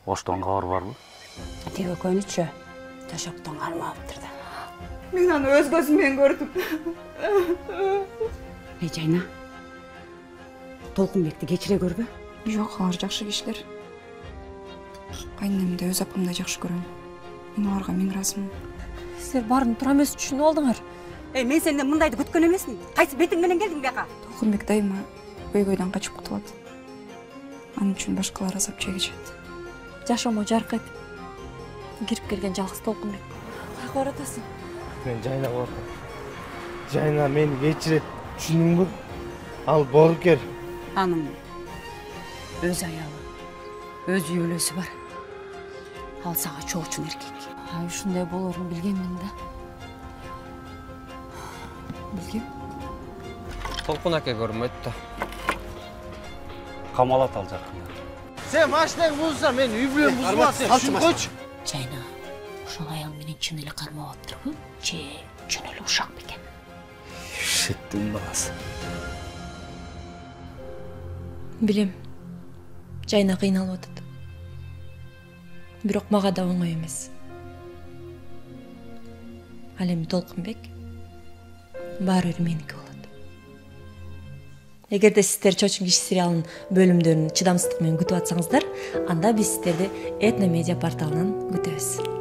Оштон кабар барбы? Тиги экөөнүчү төшөктөн кармалыптыр да. Мен аны өз көзүммен көрдүм. Жайна, Толкунбекти кечире көрбү? Жок, алар жакшы кишилер. Кайненемди өз апамдай жакшы көрөм. Мен аларга миң ыраазымын. Силер баарын туура эмес түшүнүп алдыңар. Мен сенден мындайды күткөн эмесмин. Кайсы бетиң менен келдиң бияка? Толкунбек дайыма көйгөйдөн качып кутулат. Анын үчүн башкалар азап чегишет. Жашомо жаркайт. Кирип келген жалгыз Толкунбек. Кайга баратасың? Мен Жайна баратам. Жайна мени кечире, түшүндүңбү? Ал боркер. Анын өз аялы, өз үй бүлөсү бар. Ал сага чоочун эркек. Ушундай болорун билгенмин да. Билгем. Толкун аке көрмөйт да. Камалат ал жакында. Сен машинаңды бузса, мен үй бүлөм бузулат, түшүнүп койчу. Жайна, ошол аял менен чын эле кармап атыптырбы? Же чын эле ушак бекен? Шеттин баласы. Билем. Жайна кыйналып атат. Бирок мага да оңой эмес. Ал эми Толкунбек баары бир меники болот. Эгерде сиздер Чоочун киши сериалынын бөлүмдөрүн чыдамсыздык менен күтүп атсаңыздар, анда биз сиздерди Этно Медиа порталынан күтөбүз.